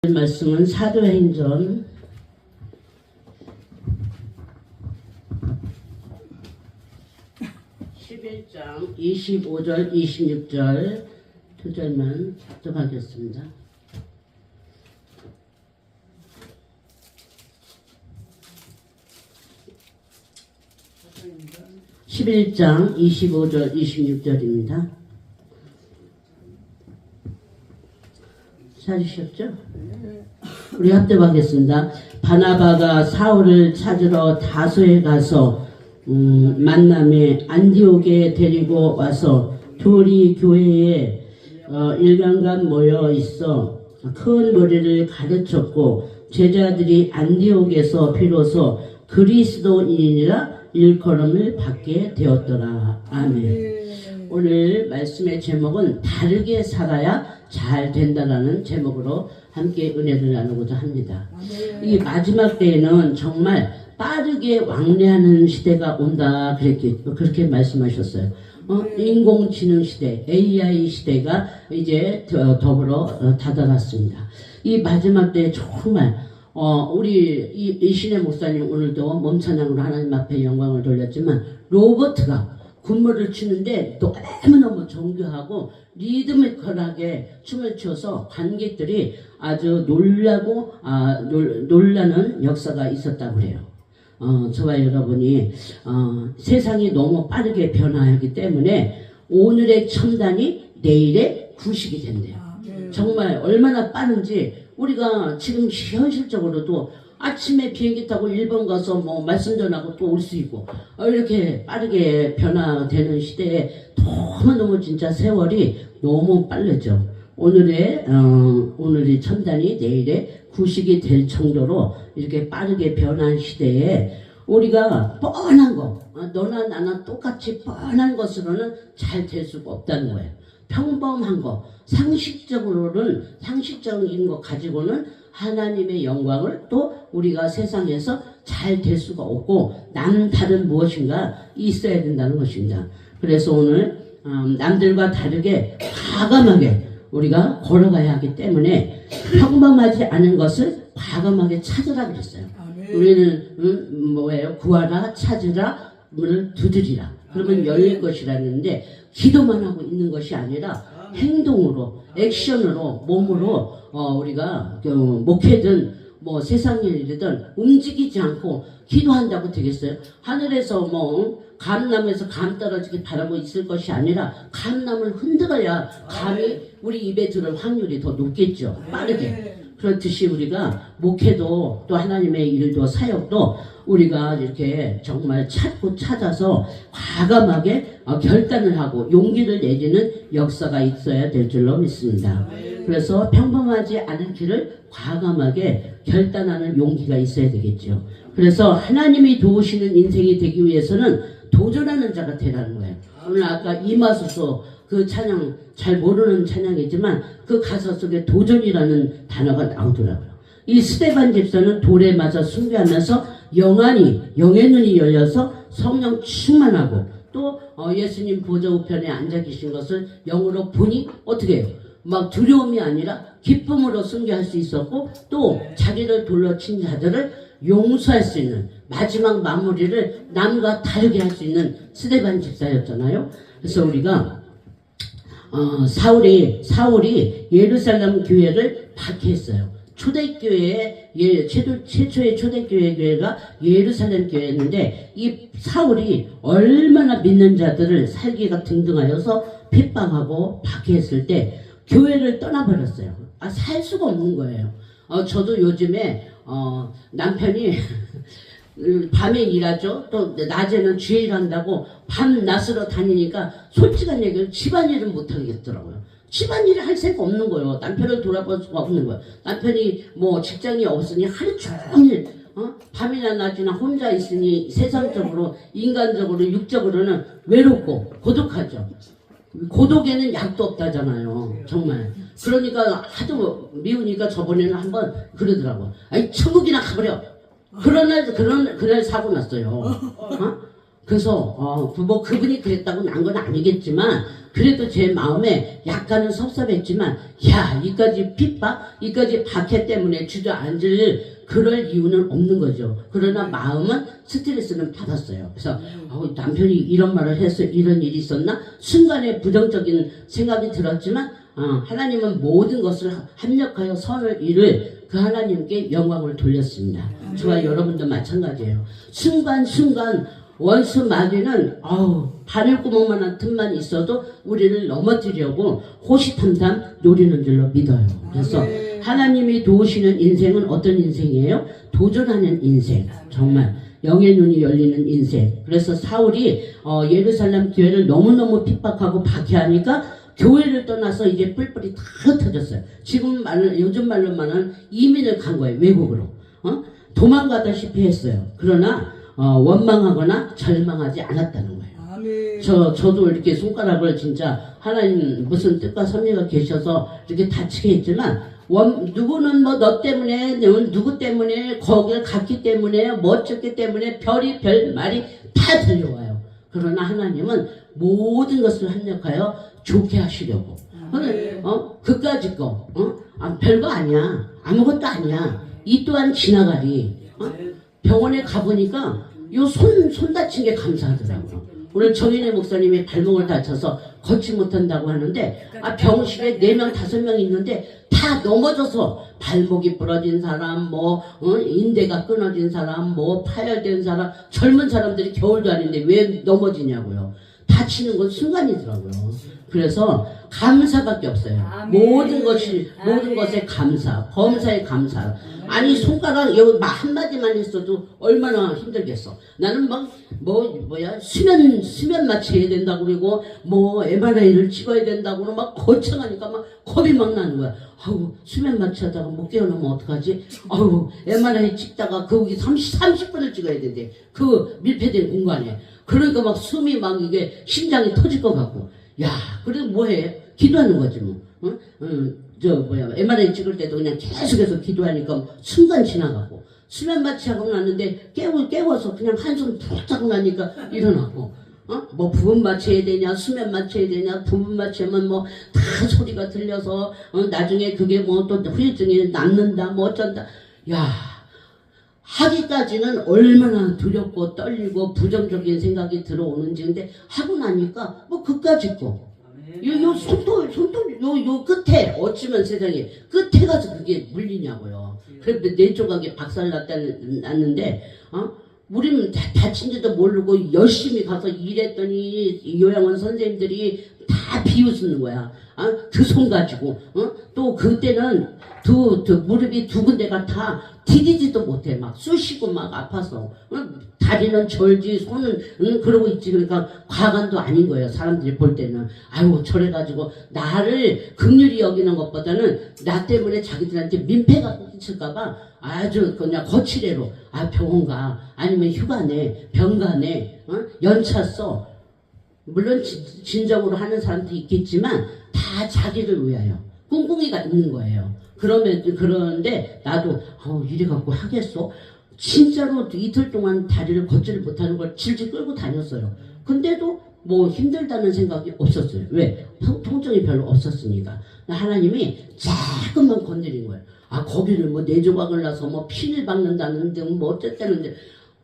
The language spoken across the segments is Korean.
말씀은 사도행전 11장 25절 26절 두 절만 작성하겠습니다. 사도행전 11장 25절 26절입니다. 찾으셨죠? 우리 합독하겠습니다. 바나바가 사울을 찾으러 다소에 가서 만남에 안디옥에 데리고 와서 둘이 교회에 1년간 모여 있어 큰 머리를 가르쳤고 제자들이 안디옥에서 비로소 그리스도인이라 일컬음을 받게 되었더라. 아멘. 오늘 말씀의 제목은 다르게 살아야 잘 된다라는 제목으로 함께 은혜를 나누고자 합니다. 이 마지막 때에는 정말 빠르게 왕래하는 시대가 온다 그렇게 말씀하셨어요. 인공지능 시대, AI 시대가 이제 더불어 다다랐습니다. 이 마지막 때에 정말 우리 이신혜 목사님 오늘도 몸찬양으로 하나님 앞에 영광을 돌렸지만 로버트가 군무를 추는데 너무너무 정교하고 리드미컬하게 춤을 춰서 관객들이 아주 놀라는 역사가 있었다고 그래요. 저와 여러분이 세상이 너무 빠르게 변화하기 때문에 오늘의 첨단이 내일의 구식이 된대요. 정말 얼마나 빠른지 우리가 지금 현실적으로도 아침에 비행기 타고 일본 가서 뭐 말씀 전하고 또 올 수 있고 이렇게 빠르게 변화되는 시대에 너무너무 진짜 세월이 너무 빠르죠. 오늘의 첨단이 내일의 구식이 될 정도로 이렇게 빠르게 변한 시대에 우리가 뻔한 거, 너나 나나 똑같이 뻔한 것으로는 잘 될 수가 없다는 거예요. 평범한 거, 상식적인 거 가지고는 하나님의 영광을 또 우리가 세상에서 잘 될 수가 없고 남다른 무엇인가 있어야 된다는 것입니다. 그래서 오늘 남들과 다르게 과감하게 우리가 걸어가야 하기 때문에 평범하지 않은 것을 과감하게 찾으라 그랬어요. 우리는 뭐예요? 구하라, 찾으라, 문을 두드리라. 그러면 열릴 것이라는데 기도만 하고 있는 것이 아니라 행동으로, 액션으로, 몸으로 우리가 목회든 뭐 세상 일이든 움직이지 않고 기도한다고 되겠어요? 하늘에서 뭐 감나무에서 감 떨어지게 바라고 있을 것이 아니라 감나무를 흔들어야 감이 우리 입에 들을 확률이 더 높겠죠. 빠르게. 그렇듯이 우리가 목회도 또 하나님의 일도 사역도 우리가 이렇게 정말 찾고 찾아서 과감하게 결단을 하고 용기를 내지는 역사가 있어야 될 줄로 믿습니다. 그래서 평범하지 않은 길을 과감하게 결단하는 용기가 있어야 되겠죠. 그래서 하나님이 도우시는 인생이 되기 위해서는 도전하는 자가 되라는 거예요. 오늘 아까 이마소서 그 찬양 잘 모르는 찬양이지만 그 가사 속에 도전이라는 단어가 나오더라고요. 이 스데반 집사는 돌에 맞아 숭배하면서 영의 눈이 열려서 성령 충만하고 또 예수님 보좌 우편에 앉아 계신 것을 영으로 보니 어떻게 해요? 막 두려움이 아니라 기쁨으로 숭배할 수 있었고 또 자기를 둘러친 자들을 용서할 수 있는 마지막 마무리를 남과 다르게 할 수 있는 스데반 집사였잖아요. 그래서 우리가 사울이 예루살렘 교회를 박해했어요. 초대교회, 최초의 초대교회가 예루살렘 교회였는데 이 사울이 얼마나 믿는 자들을 살기가 등등하여서 핍박하고 박해했을 때 교회를 떠나버렸어요. 살 수가 없는 거예요. 저도 요즘에 남편이 밤에 일하죠. 또 낮에는 주일 일한다고 밤낮으로 다니니까 솔직한 얘기를 집안일은 못하겠더라고요. 집안일을 할 새가 없는 거예요. 남편을 돌아볼 수가 없는 거예요. 남편이 뭐 직장이 없으니 하루 종일 밤이나 낮이나 혼자 있으니 세상적으로 인간적으로 육적으로는 외롭고 고독하죠. 고독에는 약도 없다잖아요. 정말. 그러니까 하도 미우니까 저번에는 한번 그러더라고. 아이 천국이나 가버려. 그날 사고 났어요. 그래서 뭐 그분이 그랬다고 난 건 아니겠지만 그래도 제 마음에 약간은 섭섭했지만 야 이까지 핍박 이까지 박해 때문에 주저앉을 그럴 이유는 없는 거죠. 그러나 마음은 스트레스는 받았어요. 그래서 남편이 이런 말을 해서 이런 일이 있었나 순간에 부정적인 생각이 들었지만 하나님은 모든 것을 합력하여 선을 이룰 그 하나님께 영광을 돌렸습니다. 저와 여러분도 마찬가지예요. 순간순간 원수 마귀는 바늘구멍만한 틈만 있어도 우리를 넘어뜨리려고 호시탐탐 노리는 줄로 믿어요. 그래서 하나님이 도우시는 인생은 어떤 인생이에요? 도전하는 인생. 정말 영의 눈이 열리는 인생. 그래서 사울이 예루살렘 교회를 너무너무 핍박하고 박해하니까 교회를 떠나서 이제 뿔뿔이 다 흩어졌어요. 요즘 말로만은 이민을 간 거예요. 외국으로. 도망가다시피 했어요. 그러나 원망하거나 절망하지 않았다는 거예요. 저도 이렇게 손가락을 진짜 하나님 무슨 뜻과 섭리가 계셔서 이렇게 다치게 했지만 누구는 뭐 너 때문에 누구 때문에 거기를 갔기 때문에 뭐 어쩌기 때문에 별 말이 다 들려와요. 그러나 하나님은 모든 것을 합력하여 좋게 하시려고. 그까짓 거 별거 아니야. 아무것도 아니야. 이 또한 지나가리. 병원에 가보니까 요 손 다친 게 감사하더라고요. 오늘 정인혜 목사님이 발목을 다쳐서 걷지 못한다고 하는데 병실에 4명 5명 있는데 다 넘어져서 발목이 부러진 사람 인대가 끊어진 사람 파열된 사람 젊은 사람들이 겨울도 아닌데 왜 넘어지냐고요. 다치는 건 순간이더라고요. 그래서 감사밖에 없어요. 모든 것에 감사, 범사에 감사. 아니 손가락 여기 한마디만 했어도 얼마나 힘들겠어. 나는 수면 마취해야 된다고 그러고 MRI를 찍어야 된다고 막 거창하니까 막 겁이 막 나는 거야. 수면 마취하다가 못 깨어나면 어떡하지? MRI 찍다가 거기 30분을 찍어야 된대. 그 밀폐된 공간에. 그러니까 막 숨이 막 이게 심장이 터질 것 같고. 야, 그래도 뭐해? 기도하는 거지 뭐. MRI 찍을 때도 그냥 계속해서 기도하니까 순간 지나가고. 수면 마취하고 났는데 깨워서 그냥 한숨 푹 자고 나니까 일어나고. 부분 마취해야 되냐, 수면 마취해야 되냐, 부분 마취하면 다 소리가 들려서, 나중에 그게 또 후유증이 남는다, 어쩐다. 야, 하기까지는 얼마나 두렵고 떨리고 부정적인 생각이 들어오는지. 근데 하고 나니까 그까짓 거. 요 끝에 어찌면 세상에 끝에 가서 그게 물리냐고요. 그런데 내 조각이 박살났는데 우리는 다친지도 모르고 열심히 가서 일했더니 요양원 선생님들이 다 비웃는 거야. 그 손 가지고 또 그때는 무릎이 두 군데가 다 디디지도 못해. 막 쑤시고 막 아파서 다리는 절지 손은 그러고 있지. 그러니까 과간도 아닌 거예요. 사람들이 볼 때는 저래가지고 나를 긍휼히 여기는 것보다는 나 때문에 자기들한테 민폐가 끼칠까봐 아주 그냥 거칠애로 병원 가 아니면 휴가 내 병가 내 연차 써. 물론 진정으로 하는 사람도 있겠지만 다 자기를 위하여 꿍꿍이가 있는 거예요. 그런데 나도 이래갖고 하겠어? 진짜로 이틀 동안 다리를 걷지를 못하는 걸 질질 끌고 다녔어요. 근데도 힘들다는 생각이 없었어요. 왜? 통증이 별로 없었으니까. 하나님이 조금만 건드린 거예요. 거기를 내 조각을 나서 피를 박는다는데 어쨌다는데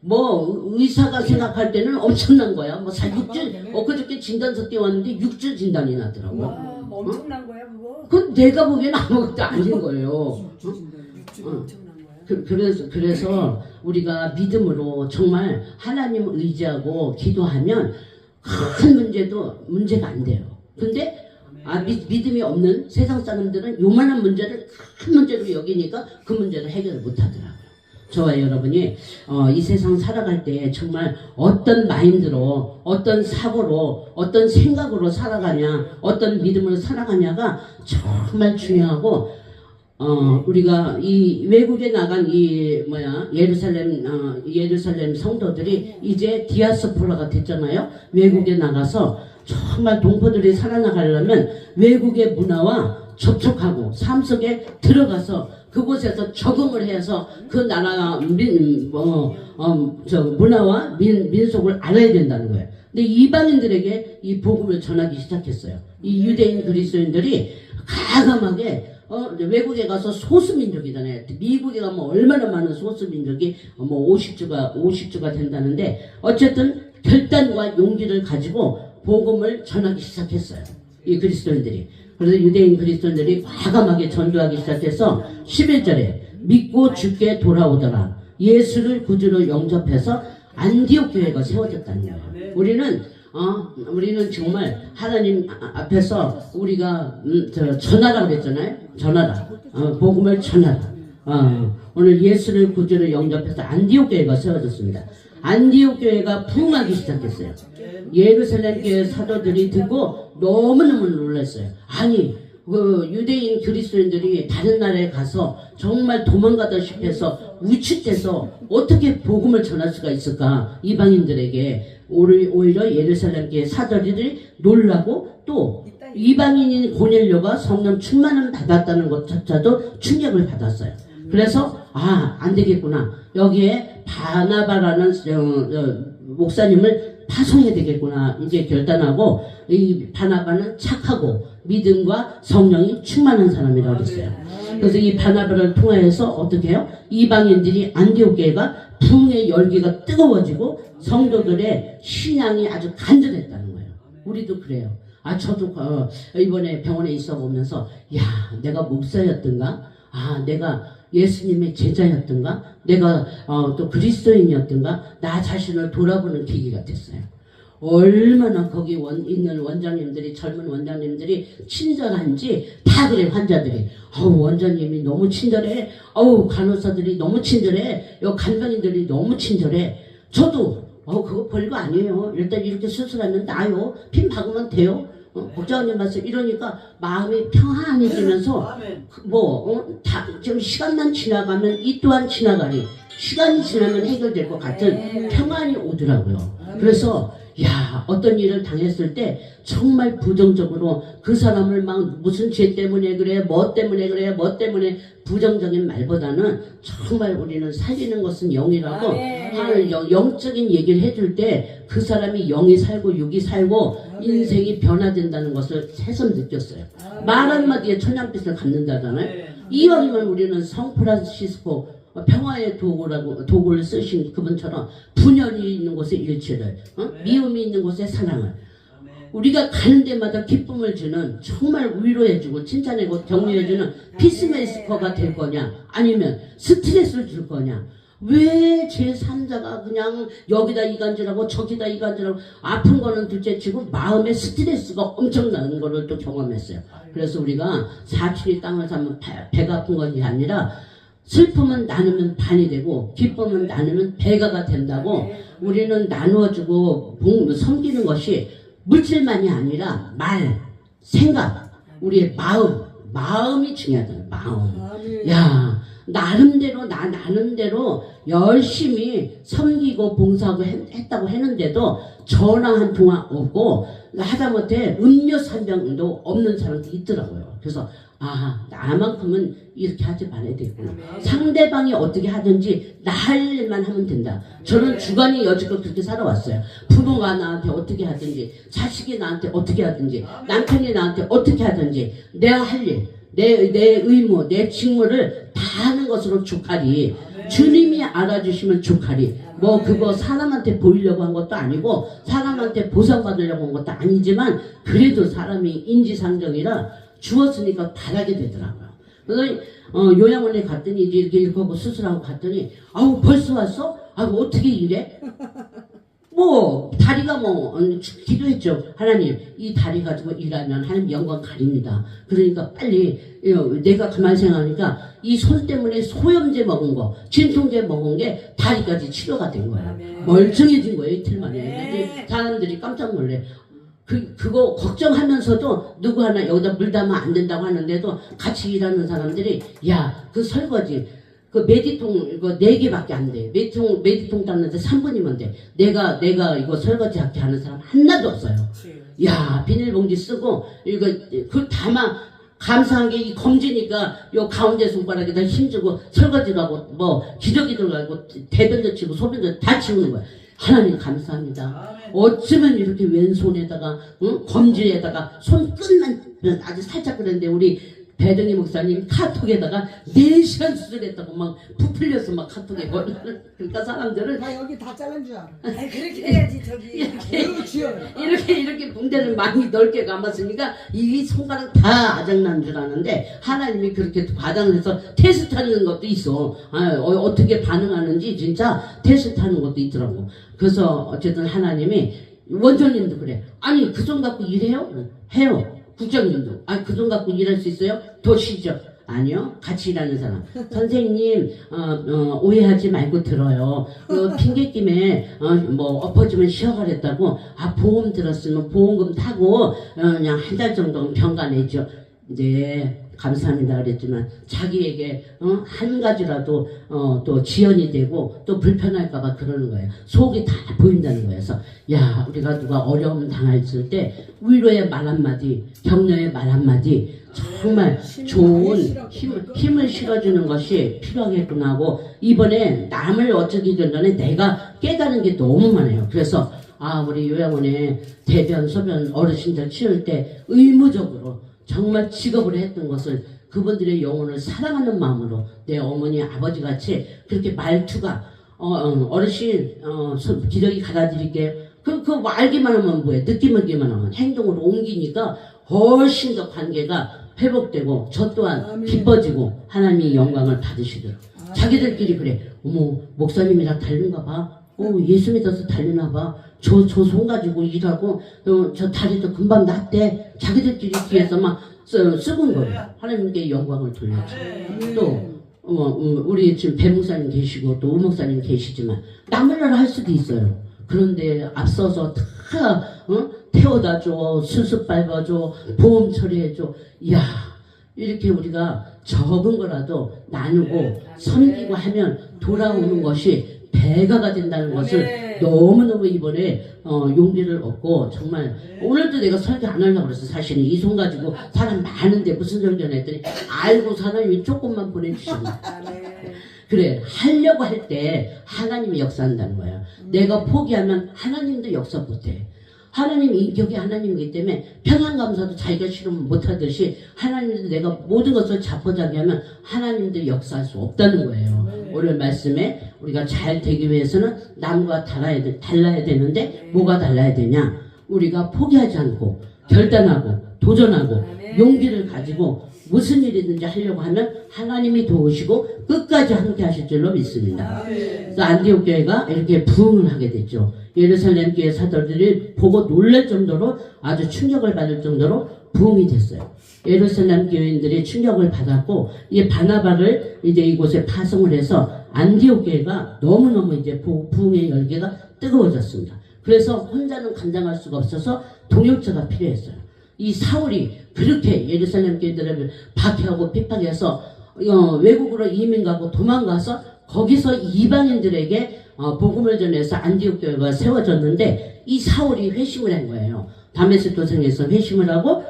의사가 생각할 때는 엄청난 거야. 6주, 엊그저께 진단서 띄웠는데 6주 진단이 나더라고. 와, 엄청난 거야, 그거? 그건 내가 보기에는 아무것도 아닌 거예요. 6주 엄청난 거야. 그래서 우리가 믿음으로 정말 하나님을 의지하고 기도하면 큰 문제가 안 돼요. 근데 믿음이 없는 세상 사람들은 요만한 문제를 큰 문제로 여기니까 그 문제를 해결을 못 하더라고요. 저와 여러분이 이 세상 살아갈 때 정말 어떤 마인드로, 어떤 사고로, 어떤 생각으로 살아가냐, 어떤 믿음으로 살아가냐가 정말 중요하고, 우리가 이 외국에 나간 예루살렘 성도들이 이제 디아스포라가 됐잖아요. 외국에 나가서 정말 동포들이 살아나가려면 외국의 문화와 접촉하고 삶 속에 들어가서 그곳에서 적응을 해서 그 나라 문화와 민속을 알아야 된다는 거예요. 근데 이방인들에게 이 복음을 전하기 시작했어요. 이 유대인 그리스도인들이 가감하게 외국에 가서 소수민족이잖아요. 미국에 가면 얼마나 많은 소수민족이 50주가 된다는데 어쨌든 결단과 용기를 가지고 복음을 전하기 시작했어요. 이 그리스도인들이. 그래서 유대인 그리스도인들이 과감하게 전도하기 시작해서 11절에 믿고 주께 돌아오더라. 예수를 구주로 영접해서 안디옥 교회가 세워졌다는 거예요. 우리는 정말 하나님 앞에서 우리가 전하라 그랬잖아요. 전하라. 복음을 전하라. 오늘 예수를 구주로 영접해서 안디옥 교회가 세워졌습니다. 안디옥 교회가 부흥하기 시작했어요. 예루살렘 교회 사도들이 듣고 너무너무 놀랐어요. 아니 유대인 그리스도인들이 다른 나라에 가서 정말 도망가다시피 해서 위축돼서 어떻게 복음을 전할 수가 있을까. 이방인들에게 오히려 예루살렘 교회 사도들이 놀라고 또 이방인인 고넬료가 성령 충만을 받았다는 것조차도 충격을 받았어요. 그래서 안 되겠구나. 여기에 바나바라는 목사님을 파송해야 되겠구나. 이제 결단하고 이 바나바는 착하고 믿음과 성령이 충만한 사람이라고 그랬어요. 그래서 이 바나바를 통해서 어떻게 해요? 이방인들이 안디옥 교회가 부흥의 열기가 뜨거워지고 성도들의 신앙이 아주 간절했다는 거예요. 우리도 그래요. 저도 이번에 병원에 있어 보면서 내가 목사였던가? 내가 예수님의 제자였던가? 내가 또 그리스도인이었던가? 나 자신을 돌아보는 계기가 됐어요. 얼마나 거기 있는 원장님들이, 젊은 원장님들이 친절한지 다 그래. 환자들이 원장님이 너무 친절해. 간호사들이 너무 친절해. 간병인들이 너무 친절해. 저도 그거 별거 아니에요. 일단 이렇게 수술하면 나요. 핀 박으면 돼요. 복장님 말씀 이러니까 마음이 평안해지면서 좀 시간만 지나가면 이 또한 지나가니 시간이 지나면 해결될 것 같은 평안이 오더라고요. 그래서 어떤 일을 당했을 때 정말 부정적으로 그 사람을 막 무슨 죄 때문에 그래, 뭐 때문에 그래, 뭐 때문에 부정적인 말보다는 정말 우리는 살리는 것은 영이라고 하는 영적인 얘기를 해줄 때 그 사람이 영이 살고 육이 살고 인생이 변화된다는 것을 새삼 느꼈어요. 말 한마디에 천냥빛을 갖는다잖아요. 이왕이면 우리는 성프란시스코 평화의 도구를 쓰신 그분처럼 분열이 있는 곳에 일치를, 미움이 있는 곳에 사랑을, 우리가 가는 데마다 기쁨을 주는, 정말 위로해주고 칭찬해주고 격려해주는 피스메이커가 될 거냐, 아니면 스트레스를 줄 거냐. 왜 제3자가 그냥 여기다 이간질하고 저기다 이간질하고 아픈 거는 둘째치고 마음에 스트레스가 엄청나는 거를 또 경험했어요. 그래서 우리가 사춘이 땅을 사면 배가 아픈 것이 아니라 슬픔은 나누면 반이 되고 기쁨은 나누면 배가가 된다고. 우리는 나누어주고 섬기는 것이 물질만이 아니라 말, 생각, 우리의 마음이 중요하다. 마음. 나 나름대로 열심히 섬기고 봉사하고 했다고 했는데도 전화 한 통화 없고 하다못해 음료 3병도 없는 사람도 있더라고요. 그래서 나만큼은 이렇게 하지 말아야 되겠구나. 상대방이 어떻게 하든지 나 할 일만 하면 된다. 저는 주관이 여지껏 그렇게 살아왔어요. 부모가 나한테 어떻게 하든지, 자식이 나한테 어떻게 하든지, 남편이 나한테 어떻게 하든지 내가 할 일, 내 의무, 내 직무를 다 하는 것으로 족하리. 주님이 알아주시면 족하리. 그거 사람한테 보이려고 한 것도 아니고 사람한테 보상받으려고 한 것도 아니지만 그래도 사람이 인지상정이라 주었으니까 바라게 되더라고요. 그래서 요양원에 갔더니 이제 이렇게 하고 수술하고 갔더니 벌써 왔어? 어떻게 이래? 다리가 기도했죠. 하나님, 이 다리 가지고 일하면 하나님 영광 가립니다. 그러니까 빨리, 내가 가만히 생각하니까 이 손 때문에 소염제 먹은 거, 진통제 먹은 게 다리까지 치료가 된 거야. 멀쩡해진 거예요, 이틀 만에. 사람들이 깜짝 놀래. 그거 걱정하면서도 누구 하나 여기다 물 담으면 안 된다고 하는데도 같이 일하는 사람들이 그 설거지 그 메디통 이거 4개밖에 안 돼. 메디통 닦는데 3분이면 돼. 내가 이거 설거지 할게 하는 사람 하나도 없어요. 비닐봉지 쓰고 이거 그 담아. 감사한 게 이 검지니까 요 가운데 손가락에다 힘주고 설거지도 하고 기저귀 들어가고 대변도 치고 소변도 다 치우는 거야. 하나님 감사합니다. 어쩌면 이렇게 왼손에다가 검지에다가 손끝만 아주 살짝 그랬는데 우리 배정희 목사님 카톡에다가 4시간 수술했다고 막 부풀려서 막 카톡에 그러니까 사람들은 나 여기 다 자른 줄 알아. 아니 그렇게 해야지 저기. 이렇게 붕대를 많이 넓게 감았으니까 이 손가락 다 아작난 줄 아는데 하나님이 그렇게 과장을 해서 테스트하는 것도 있어. 어떻게 반응하는지 진짜 테스트하는 것도 있더라고. 그래서 어쨌든 하나님이 원장님도 그래. 아니 그 돈 갖고 일해요? 해요. 국장님도 그 돈 갖고 일할 수 있어요? 더 쉬죠. 아니요. 같이 일하는 사람. 선생님 오해하지 말고 들어요. 핑계김에 뭐 엎어지면 쉬어가랬다고 보험 들었으면 보험금 타고 그냥 한 달 정도는 병가 내죠. 네 감사합니다 그랬지만 자기에게 한 가지라도 또 지연이 되고 또 불편할까봐 그러는 거예요. 속이 다 보인다는 거예요. 그래서 야 우리가 누가 어려움 당했을 때 위로의 말 한마디 격려의 말 한마디 정말 좋은 힘을 실어주는 것이 필요하겠구나 하고 이번에 남을 어쩌기 전에 내가 깨달은 게 너무 많아요. 그래서 우리 요양원에 대변 소변 어르신들 치울 때 의무적으로 정말 직업을 했던 것을 그분들의 영혼을 사랑하는 마음으로 내 어머니 아버지 같이 그렇게 말투가 어르신 기저귀 갈아드릴게요. 그 알기만 하면 뭐해 느끼기만 하면 행동으로 옮기니까 훨씬 더 관계가 회복되고 저 또한 기뻐지고 하나님의 영광을 받으시더라고요. 자기들끼리 그래. 어머 목사님이랑 다른가 봐. 예수 믿어서 달리나 봐. 저 손 가지고 일하고 저 다리도 금방 낫대. 자기들끼리 뒤에서 막 쓰는 거예요. 하나님께 영광을 돌려줘. 또 우리 지금 배 목사님 계시고 또 우 목사님 계시지만 남을 할 수도 있어요. 그런데 앞서서 다 태워다 줘, 수습 밟아줘, 보험 처리해줘. 이야 이렇게 우리가 적은 거라도 나누고 섬기고 하면 돌아오는 것이 배가가 된다는 것을 너무너무 이번에 용기를 얻고 정말 오늘도 내가 설교 안 하려고 그랬어. 사실은 이 손 가지고 사람 많은데 무슨 설교를 했더니 알고 사람이 조금만 보내주시고 그래 하려고 할 때 하나님이 역사한다는 거야. 내가 포기하면 하나님도 역사 못해. 하나님 인격이 하나님이기 때문에 평안감사도 자기가 싫으면 못하듯이 하나님도 내가 모든 것을 자포자기하면 하나님도 역사할 수 없다는 거예요. 오늘 말씀에 우리가 잘 되기 위해서는 남과 달라야 되는데 뭐가 달라야 되냐? 우리가 포기하지 않고 결단하고 도전하고 용기를 가지고 무슨 일이든지 하려고 하면 하나님이 도우시고 끝까지 함께 하실 줄로 믿습니다. 그래서 안디옥 교회가 이렇게 부흥을 하게 됐죠. 예루살렘 교회 사도들이 보고 놀랄 정도로 아주 충격을 받을 정도로 부흥이 됐어요. 예루살렘 교인들이 충격을 받았고 이 바나바를 이제 이곳에 파송을 해서 안디옥 교회가 너무너무 이제 부흥의 열기가 뜨거워졌습니다. 그래서 혼자는 감당할 수가 없어서 동역자가 필요했어요. 이 사울이 그렇게 예루살렘 교인들을 박해하고 핍박해서 외국으로 이민 가고 도망가서 거기서 이방인들에게 복음을 전해서 안디옥 교회가 세워졌는데 이 사울이 회심을 한 거예요. 다메섹 도상에서 회심을 하고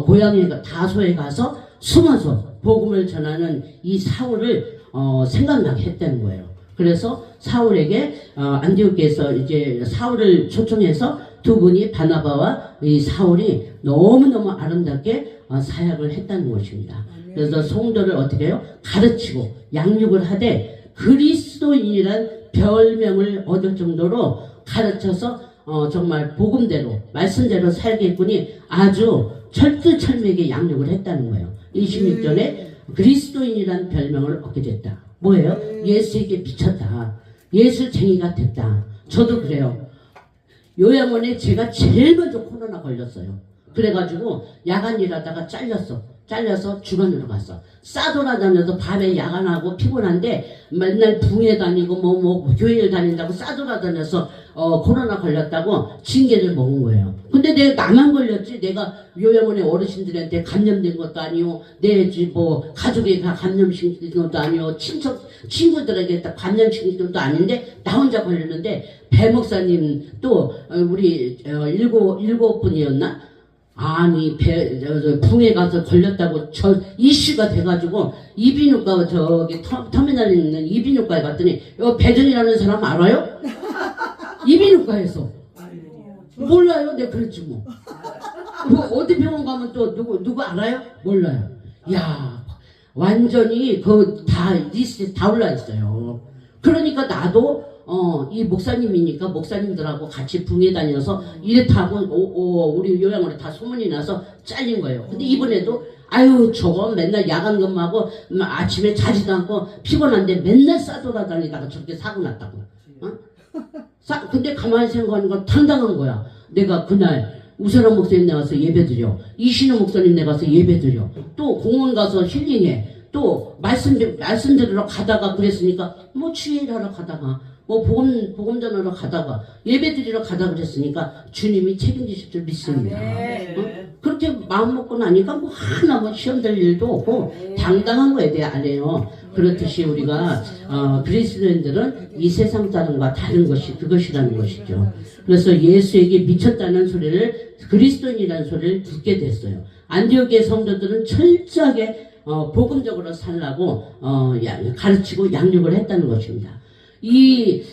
고향에 다소에 가서 숨어서 복음을 전하는 이 사울을 생각나게 했다는 거예요. 그래서 사울에게 안디옥에서 이제 사울을 초청해서 두 분이 바나바와 이 사울이 너무너무 아름답게 사역을 했다는 것입니다. 그래서 성도를 어떻게 해요? 가르치고 양육을 하되 그리스도인이란 별명을 얻을 정도로 가르쳐서 정말 복음대로 말씀대로 살겠군이 아주 철두철미하게 양육을 했다는 거예요. 26절에 그리스도인이란 별명을 얻게 됐다. 뭐예요? 예수에게 미쳤다. 예수쟁이가 됐다. 저도 그래요. 요양원에 제가 제일 먼저 코로나 걸렸어요. 그래가지고 야간 일하다가 잘려서 주간으로 갔어. 싸돌아다녀서 밤에 야간하고 피곤한데 맨날 붕에 다니고 뭐 교회를 다닌다고 싸돌아다녀서 코로나 걸렸다고 징계를 먹은 거예요. 근데 내가 나만 걸렸지 내가 요양원의 어르신들한테 감염된 것도 아니고 내 뭐 가족에 감염시킨 것도 아니고 친구들에게 감염시킨 것도 아닌데 나 혼자 걸렸는데 배 목사님 또 우리 일곱 분이었나? 아니 붕에 가서 걸렸다고 저 이슈가 돼가지고 이비인후과 저기 터미널에 있는 이비인후과에 갔더니 배정이라는 사람 알아요? 이비인후과에서. 몰라요? 내가 그랬지 뭐. 뭐 어디 병원 가면 또 누구 알아요? 몰라요. 야, 완전히 그 다 리스트에 다 올라 있어요. 그러니까 나도 이 목사님이니까 목사님들하고 같이 붕에 다녀서 이렇다고 우리 요양원에 다 소문이 나서 잘린 거예요. 근데 이번에도 아유 저거 맨날 야간 근무하고 아침에 자지도 않고 피곤한데 맨날 싸돌아다니다가 저렇게 사고 났다고. 근데 가만히 생각하니까 당당한 거야. 내가 그날 우선한 목사님 나가서 예배드려, 이신호 목사님 나가서 예배드려, 또 공원 가서 힐링해, 또 말씀 들으러 가다가 그랬으니까 뭐 주일하러 가다가 뭐 복음 전하러 가다가 예배드리러 가다 그랬으니까 주님이 책임지실 줄 믿습니다. 그렇게 마음 먹고 나니까 뭐 하나 뭐 시험 될 일도 없고 당당한 거에 대해 안 해요. 그렇듯이 우리가 그리스도인들은 이 세상 사람과 다른 것이 그것이라는 것이죠. 그래서 예수에게 미쳤다는 소리를 그리스도인이라는 소리를 듣게 됐어요. 안디옥의 성도들은 철저하게 복음적으로 살라고 가르치고 양육을 했다는 것입니다. 이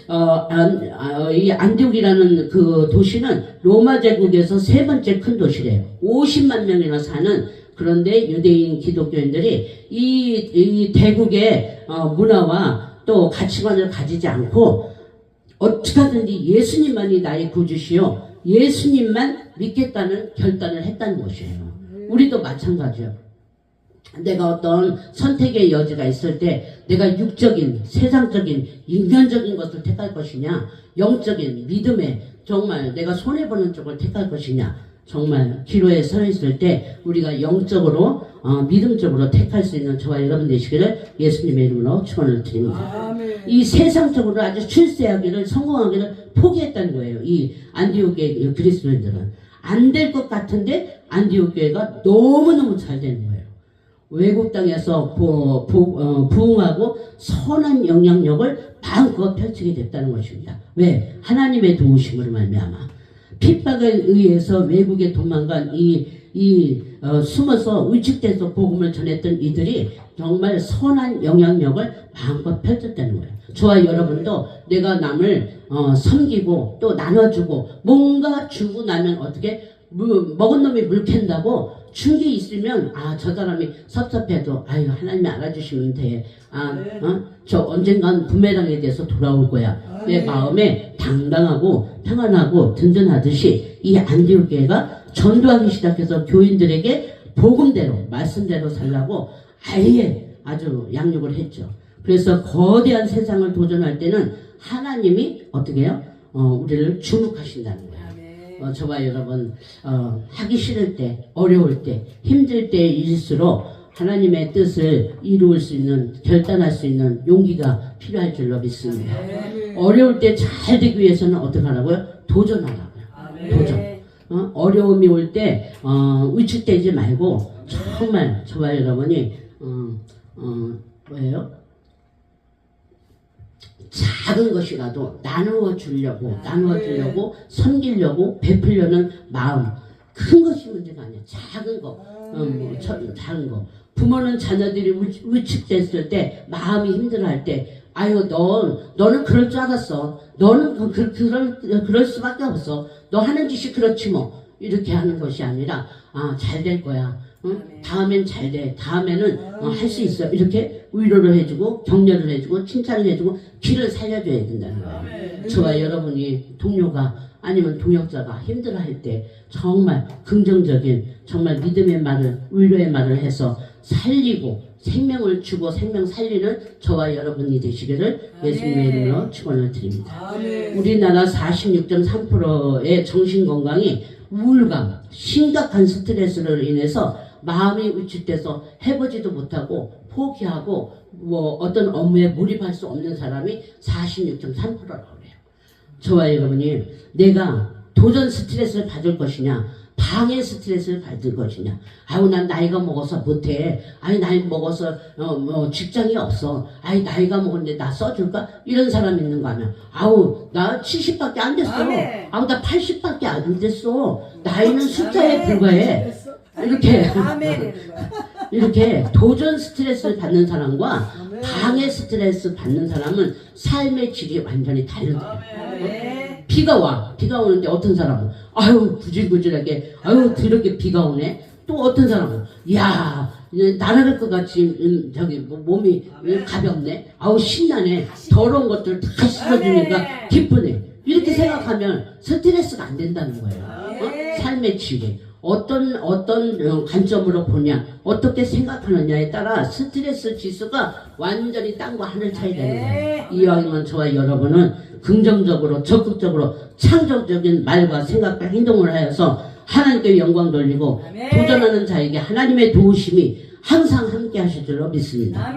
안디옥이라는 그 도시는 로마 제국에서 세 번째 큰 도시래요. 50만 명이나 사는. 그런데 유대인 기독교인들이 이 대국의 문화와 또 가치관을 가지지 않고 어떻게 하든지 예수님만이 나의 구주시요, 예수님만 믿겠다는 결단을 했다는 것이에요. 우리도 마찬가지예요. 내가 어떤 선택의 여지가 있을 때 내가 육적인, 세상적인, 인간적인 것을 택할 것이냐, 영적인 믿음에 정말 내가 손해보는 쪽을 택할 것이냐, 정말 기로에 서 있을 때 우리가 영적으로 믿음적으로 택할 수 있는 저와 여러분 되시기를 예수님의 이름으로 축원을 드립니다. 아멘. 이 세상적으로 아주 출세하기를 성공하기를 포기했다는 거예요. 이 안디옥의 그리스도인들은 안 될 것 같은데 안디옥 교회가 너무너무 잘 되는 거예요. 외국 땅에서 부흥하고 선한 영향력을 마음껏 펼치게 됐다는 것입니다. 왜? 하나님의 도우심으로 말미암아. 핍박에 의해서 외국에 도망간 숨어서 위축돼서 복음을 전했던 이들이 정말 선한 영향력을 마음껏 펼쳤다는 거예요. 저와 여러분도 내가 남을 섬기고 또 나눠주고 뭔가 주고 나면 어떻게 먹은 놈이 물 캔다고 준 게 있으면 저 사람이 섭섭해도 아유 하나님이 알아주시면 돼. 저 언젠간 부메랑에 대해서 돌아올 거야. 내 마음에 당당하고 평안하고 든든하듯이 이 안디옥 교회가 전도하기 시작해서 교인들에게 복음대로 말씀대로 살라고 아예 아주 양육을 했죠. 그래서 거대한 세상을 도전할 때는 하나님이 어떻게 해요? 우리를 주목하신다는 거예요. 저와 여러분 하기 싫을 때, 어려울 때, 힘들 때일수록 하나님의 뜻을 이루을 수 있는, 결단할 수 있는 용기가 필요할 줄로 믿습니다. 어려울 때 잘 되기 위해서는 어떻게 하라고요? 도전하라고요. 도전. 어려움이 올 때 위축되지 말고 정말 저와 여러분이 뭐예요? 작은 것이라도 나누어 주려고 섬기려고 베풀려는 마음, 큰 것이 문제가 아니야. 작은 거, 작은 거. 부모는 자녀들이 위축됐을 때, 마음이 힘들어할 때, 아유 너는 그럴 줄 알았어. 너는 그럴 수밖에 없어. 너 하는 짓이 그렇지 뭐. 이렇게 하는 것이 아니라 잘 될 거야. 다음엔 잘 돼. 다음에는 할 수 있어. 이렇게 위로를 해주고 격려를 해주고 칭찬을 해주고 길을 살려줘야 된다는 거예요. 저와 여러분이 동료가 아니면 동역자가 힘들어할 때 정말 긍정적인 정말 믿음의 말을, 위로의 말을 해서 살리고 생명을 주고 생명 살리는 저와 여러분이 되시기를 예수님의 이름으로 축원을 드립니다. 우리나라 46.3%의 정신건강이 우울감, 심각한 스트레스로 인해서 마음이 위축돼서 해보지도 못하고 포기하고 뭐 어떤 업무에 몰입할 수 없는 사람이 46.3%라고 그래요. 저와 여러분이 내가 도전 스트레스를 받을 것이냐, 방해 스트레스를 받을 것이냐. 아유 난 나이가 먹어서 못해. 아니 나이 먹어서 직장이 없어. 아니 나이가 먹었는데 나 써줄까? 이런 사람 있는가 하면 아우 나 70밖에 안 됐어. 아우 나 80밖에 안 됐어. 나이는 숫자에 불과해. 이렇게 도전 스트레스를 받는 사람과 방해 스트레스 받는 사람은 삶의 질이 완전히 다르다. 비가 와. 비가 오는데 어떤 사람은 아유 구질구질하게 아유 더럽게 비가 오네. 또 어떤 사람은 야 날아갈 것 같이 저기 몸이 가볍네. 아우 신나네. 더러운 것들 다 씻어주니까 기쁘네. 이렇게 생각하면 스트레스가 안 된다는 거예요. 삶의 질이 어떤 관점으로 보냐, 어떻게 생각하느냐에 따라 스트레스 지수가 완전히 땅과 하늘 차이 되는 거예요. 이왕이면 저와 여러분은 긍정적으로, 적극적으로, 창조적인 말과 생각과 행동을 하여서 하나님께 영광 돌리고 도전하는 자에게 하나님의 도우심이 항상 함께 하실 줄로 믿습니다.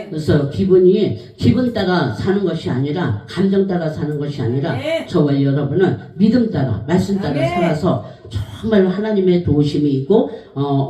그래서 기분 따라 사는 것이 아니라 감정 따라 사는 것이 아니라 저와 여러분은 믿음 따라 말씀 따라 살아서 정말 하나님의 도우심이 있고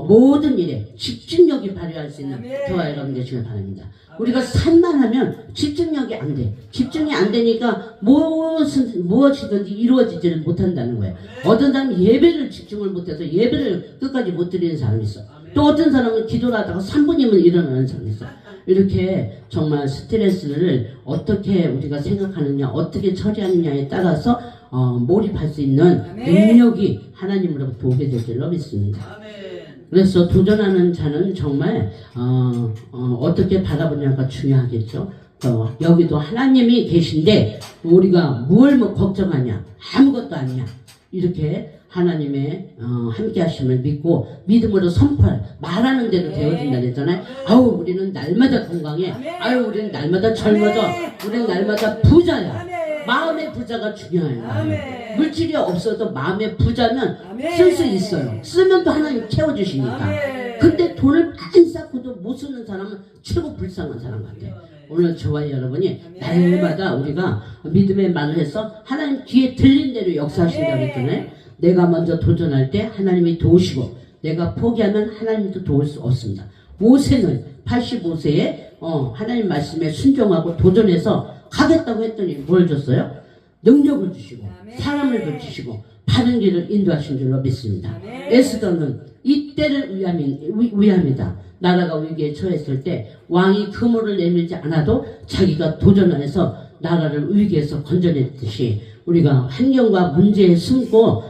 모든 일에 집중력이 발휘할 수 있는 저와 여러분 되시길 바랍니다. 우리가 산만하면 집중력이 안 돼. 집중이 안 되니까 무엇이든지 이루어지지를 못한다는 거예요. 어떤 사람은 예배를 집중을 못해서 예배를 끝까지 못 드리는 사람이 있어. 또 어떤 사람은 기도를 하다가 3분이면 일어나는 사람이 있어. 이렇게 정말 스트레스를 어떻게 우리가 생각하느냐, 어떻게 처리하느냐에 따라서 몰입할 수 있는 능력이 하나님으로부터 오게 될 줄로 믿습니다. 그래서 도전하는 자는 정말 어떻게 바라보냐가 중요하겠죠. 여기도 하나님이 계신데 우리가 뭘 걱정하냐, 아무것도 아니야. 이렇게 하나님의 함께 하심을 믿고 믿음으로 선포할 말하는 대로 되어진다 그랬잖아요. 아우 우리는 날마다 건강해. 아유 우리는 날마다 젊어져. 우리는 날마다 부자야. 마음의 부자가 중요해요. 물질이 없어도 마음의 부자면 쓸 수 있어요. 쓰면 또 하나님 채워주시니까. 근데 돈을 많이 쌓고도 못 쓰는 사람은 최고 불쌍한 사람 같아요. 오늘 저와 여러분이 날마다 우리가 믿음의 말을 해서 하나님 귀에 들린 대로 역사하신다고 했잖아요. 내가 먼저 도전할 때 하나님이 도우시고 내가 포기하면 하나님도 도울 수 없습니다. 모세는 85세에 하나님 말씀에 순종하고 도전해서 가겠다고 했더니 뭘 줬어요? 능력을 주시고 사람을 붙이시고 바른 길을 인도하신 줄로 믿습니다. 에스더는 이때를 위함이다. 나라가 위기에 처했을 때 왕이 그물을 내밀지 않아도 자기가 도전을 해서 나라를 위기에서 건져냈듯이 우리가 환경과 문제에 숨고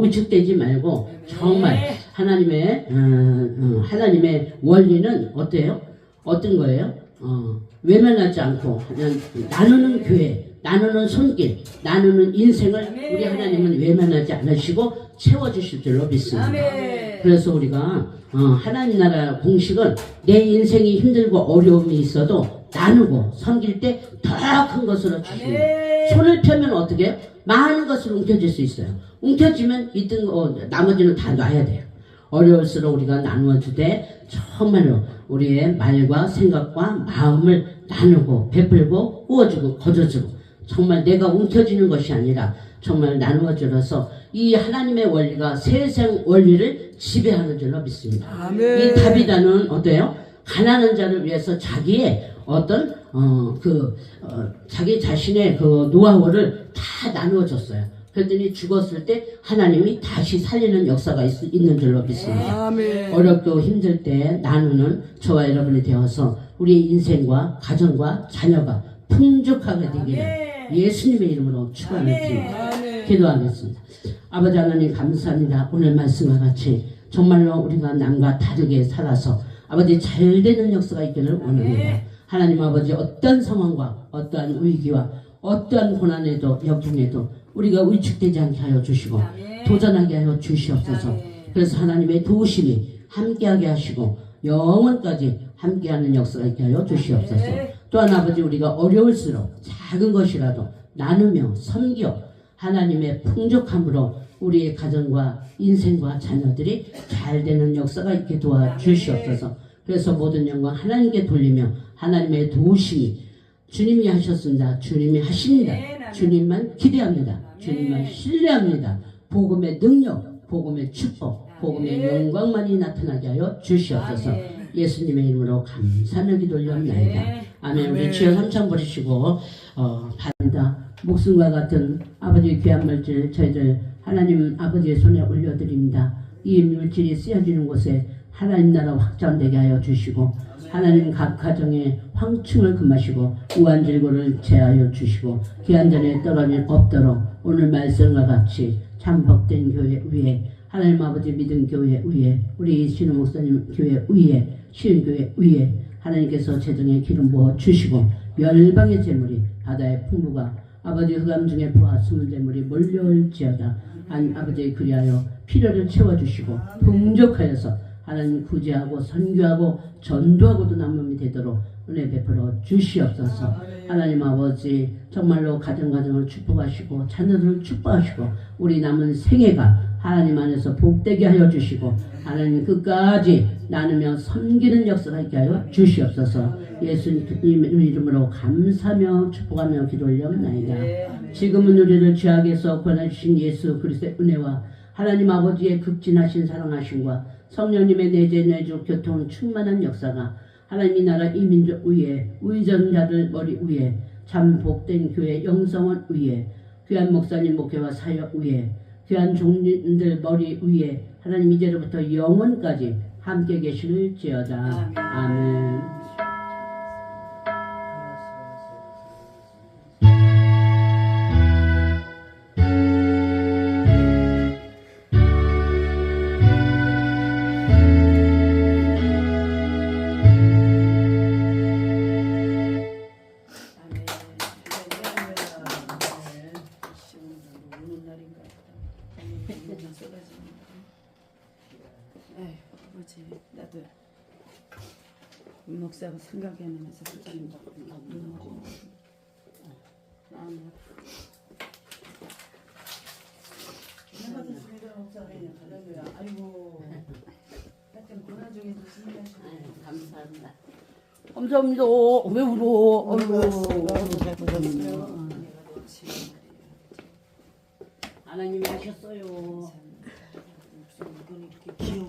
위축되지 말고 정말 하나님의 원리는 어때요? 어떤 거예요? 외면하지 않고 그냥 나누는 교회, 나누는 손길, 나누는 인생을 우리 하나님은 외면하지 않으시고 채워주실 줄로 믿습니다. 그래서 우리가 하나님 나라 공식은 내 인생이 힘들고 어려움이 있어도 나누고 섬길 때 더 큰 것으로 주십니다. 손을 펴면 어떻게 해요? 많은 것을 움켜쥘 수 있어요. 움켜쥐면 있던 거 나머지는 다 놔야 돼요. 어려울수록 우리가 나누어 주되 정말로 우리의 말과 생각과 마음을 나누고 베풀고 구워주고 거저주고 정말 내가 움켜쥐는 것이 아니라 정말 나누어 주어서 이 하나님의 원리가 세상 원리를 지배하는 줄로 믿습니다. 이 다비다는 어때요? 가난한 자를 위해서 자기의 자기 자신의 그 노하우를 다 나누어 줬어요. 그랬더니 죽었을 때 하나님이 다시 살리는 역사가 있는 줄로 믿습니다. 어렵고 힘들 때 나누는 저와 여러분이 되어서 우리의 인생과 가정과 자녀가 풍족하게 되기를 예수님의 이름으로 축원드립니다. 기도하겠습니다. 아버지 하나님 감사합니다. 오늘 말씀과 같이 정말로 우리가 남과 다르게 살아서 아버지 잘되는 역사가 있기를 원합니다. 하나님 아버지 어떤 상황과 어떠한 위기와 어떠한 고난에도 역경에도 우리가 위축되지 않게 하여 주시고 도전하게 하여 주시옵소서. 그래서 하나님의 도우심이 함께하게 하시고 영원까지 함께하는 역사가 있게 하여 주시옵소서. 또한 아버지 우리가 어려울수록 작은 것이라도 나누며 섬겨 하나님의 풍족함으로 우리의 가정과 인생과 자녀들이 잘 되는 역사가 있게 도와주시옵소서. 그래서 모든 영광 하나님께 돌리며 하나님의 도우심이 주님이 하셨습니다. 주님이 하십니다. 주님만 기대합니다. 주님만 신뢰합니다. 복음의 능력, 복음의 축복, 복음의 영광만이 나타나게 하여 주시옵소서. 예수님의 이름으로 감사하며 기도하옵나이다. 아멘. 우리 주여 삼창 부르시고 바랍니다. 목숨과 같은 아버지의 귀한 물질 저희들 하나님 아버지의 손에 올려드립니다. 이 물질이 쓰여지는 곳에 하나님 나라 확장되게 하여 주시고 하나님 각 가정에 황충을 금하시고 우한질고를 제하여 주시고 기한전에 떨어짐 없도록 오늘 말씀과 같이 참 복된 교회 위에 하나님 아버지 믿음 교회 위에 우리 신우 목사님 교회 위에 시은교회 위에 하나님께서 재정에 기름 부어 주시고 열방의 재물이 바다의 풍부가 아버지 흑암 중에 부하 숨은 재물이 몰려올지어다. 아버지 그리하여 필요를 채워주시고 풍족하여서 하나님 구제하고 선교하고 전도하고도 남음이 되도록 은혜 베풀어 주시옵소서. 하나님 아버지 정말로 가정을 축복하시고 자녀들을 축복하시고 우리 남은 생애가 하나님 안에서 복되게 하여 주시고 하나님 끝까지 나누며 섬기는 역사가 있게 하여 주시옵소서. 예수님 이름으로 감사하며 축복하며 기도 올려옵나이다. 지금은 우리를 죄악에서 권해주신 예수 그리스도의 은혜와 하나님 아버지의 극진하신 사랑하심과 성령님의 내재 내주 교통 충만한 역사가 하나님의 나라 이 민족 위에 의전자들 머리 위에 참 복된 교회 영성원 위에 귀한 목사님 목회와 사역 위에 귀한 종님들 머리 위에 하나님 이제로부터 영원까지 함께 계실지어다. 아멘. 나도 목사가 생각이 안 나면서 그렇게 아이고 하여튼 고난 중에도 승리하시고 감사합니다. 감사합니다. 왜 울어? 아이고 하나님이 하셨어요. 이건 이렇게 귀여워.